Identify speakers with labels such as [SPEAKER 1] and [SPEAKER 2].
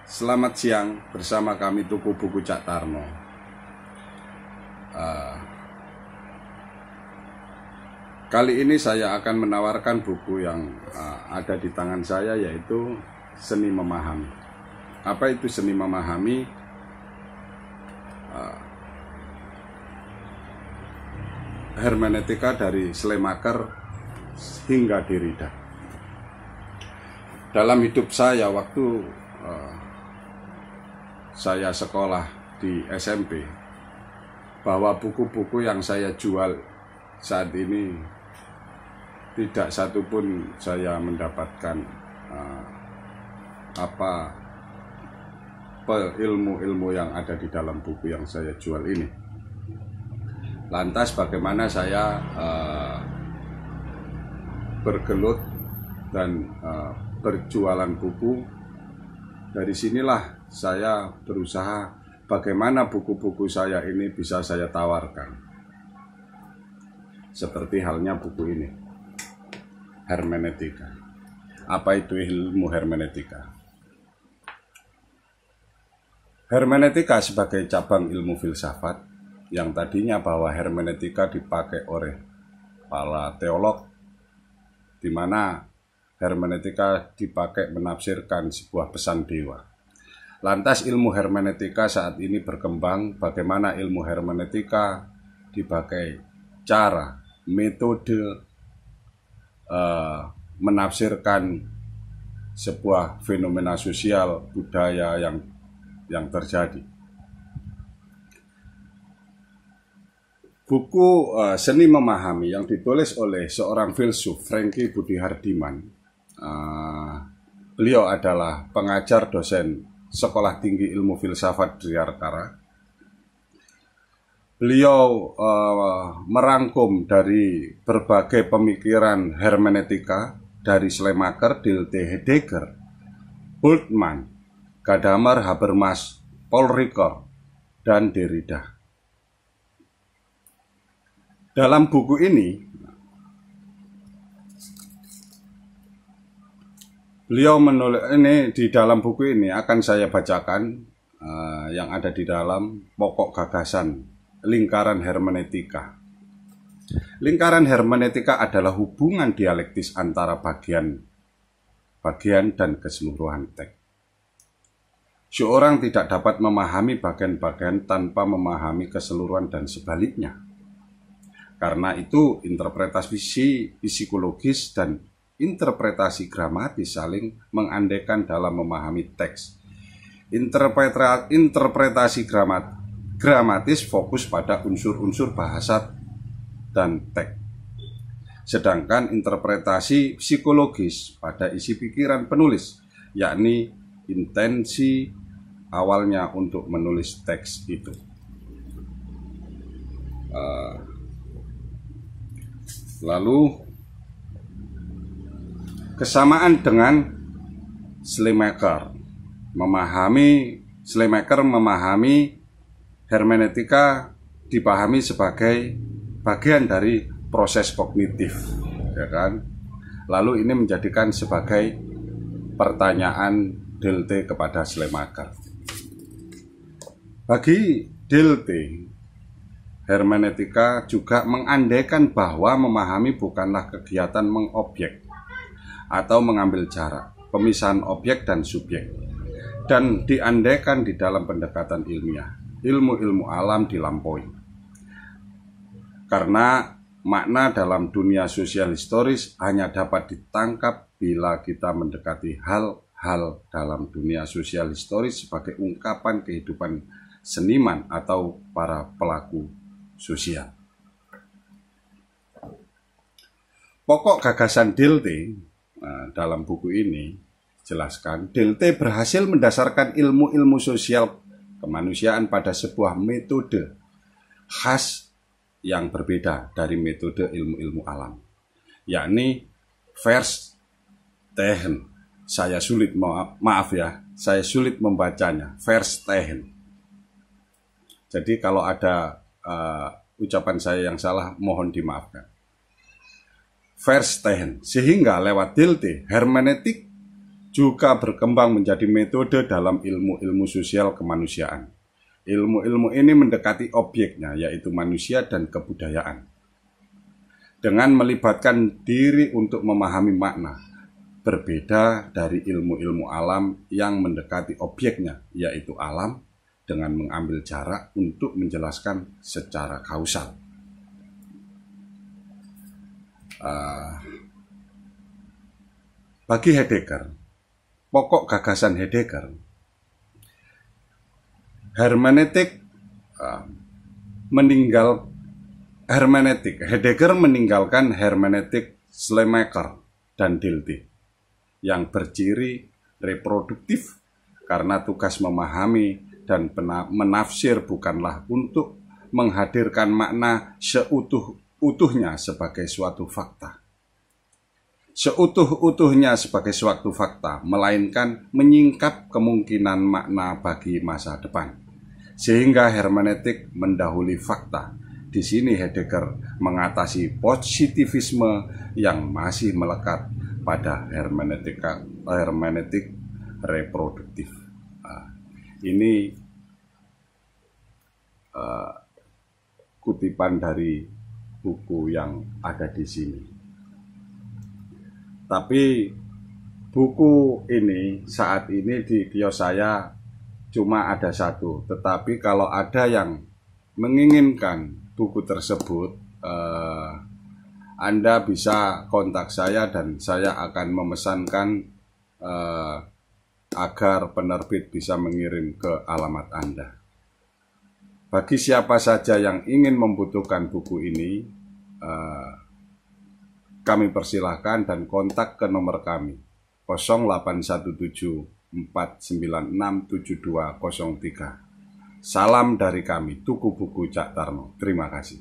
[SPEAKER 1] Selamat siang, bersama kami Tuku Buku Cak Tarno. Kali ini saya akan menawarkan buku yang ada di tangan saya, yaitu Seni Memahami. Apa itu Seni Memahami? Hermeneutika dari Schleiermacher hingga Derrida. Dalam hidup saya waktu saya sekolah di SMP, bahwa buku-buku yang saya jual saat ini tidak satupun saya mendapatkan ilmu-ilmu yang ada di dalam buku yang saya jual ini. Lantas bagaimana saya bergelut dan berjualan buku. Dari sinilah saya berusaha bagaimana buku-buku saya ini bisa saya tawarkan. Seperti halnya buku ini, Hermeneutika. Apa itu ilmu hermeneutika? Hermeneutika sebagai cabang ilmu filsafat yang tadinya bahwa hermeneutika dipakai oleh para teolog, di mana hermeneutika dipakai menafsirkan sebuah pesan dewa. Lantas ilmu hermeneutika saat ini berkembang, bagaimana ilmu hermeneutika dipakai cara, metode menafsirkan sebuah fenomena sosial budaya yang terjadi. Buku Seni Memahami yang ditulis oleh seorang filsuf, Franky Budi Hardiman. Beliau adalah pengajar dosen Sekolah Tinggi Ilmu Filsafat Diyarkara. Beliau merangkum dari berbagai pemikiran hermeneutika dari Schleiermacher, Dilthey, Heidegger, Bultmann, Gadamer, Habermas, Paul Ricoeur, dan Derrida. Dalam buku ini, beliau menulis di dalam buku ini akan saya bacakan yang ada di dalam pokok gagasan lingkaran hermeneutika. Lingkaran hermeneutika adalah hubungan dialektis antara bagian dan keseluruhan teks. Seorang tidak dapat memahami bagian-bagian tanpa memahami keseluruhan dan sebaliknya. Karena itu interpretasi psikologis dan interpretasi gramatis saling mengandaikan dalam memahami teks. Interpretasi gramatis fokus pada unsur-unsur bahasa dan teks. Sedangkan interpretasi psikologis pada isi pikiran penulis, yakni intensi awalnya untuk menulis teks itu. Lalu kesamaan dengan Schleiermacher. Schleiermacher memahami hermeneutika dipahami sebagai bagian dari proses kognitif, ya kan? Lalu ini menjadikan sebagai pertanyaan Dilthey kepada Schleiermacher. Bagi Dilthey, hermeneutika juga mengandaikan bahwa memahami bukanlah kegiatan mengobjek atau mengambil jarak, pemisahan objek dan subjek, dan diandaikan di dalam pendekatan ilmiah, ilmu-ilmu alam dilampaui. Karena makna dalam dunia sosial historis hanya dapat ditangkap bila kita mendekati hal-hal dalam dunia sosial historis sebagai ungkapan kehidupan seniman atau para pelaku sosial. Pokok gagasan Dilthey dalam buku ini jelaskan, Dilthey berhasil mendasarkan ilmu-ilmu sosial kemanusiaan pada sebuah metode khas yang berbeda dari metode ilmu-ilmu alam, yakni Verstehen. Saya sulit membacanya, Verstehen. Jadi kalau ada ucapan saya yang salah, mohon dimaafkan. Verstehen. Sehingga lewat Dilthey, hermeneutik juga berkembang menjadi metode dalam ilmu-ilmu sosial kemanusiaan. Ilmu-ilmu ini mendekati objeknya, yaitu manusia dan kebudayaan, dengan melibatkan diri untuk memahami makna, berbeda dari ilmu-ilmu alam yang mendekati objeknya, yaitu alam, dengan mengambil jarak untuk menjelaskan secara kausal. Bagi Heidegger, pokok gagasan Heidegger, Heidegger meninggalkan hermeneutik Schleiermacher dan Dilthey yang berciri reproduktif, karena tugas memahami dan menafsir bukanlah untuk menghadirkan makna seutuh-utuhnya sebagai suatu fakta. Seutuh-utuhnya sebagai suatu fakta, melainkan menyingkap kemungkinan makna bagi masa depan. Sehingga hermeneutik mendahului fakta. Di sini Heidegger mengatasi positivisme yang masih melekat pada hermeneutik reproduktif. Ini kutipan dari buku yang ada di sini. Tapi buku ini saat ini di kios saya cuma ada satu. Tetapi kalau ada yang menginginkan buku tersebut, Anda bisa kontak saya dan saya akan memesankan agar penerbit bisa mengirim ke alamat Anda. Bagi siapa saja yang ingin membutuhkan buku ini, kami persilahkan dan kontak ke nomor kami 0817 496 7203. Salam dari kami, Tuku Buku Cak Tarno. Terima kasih.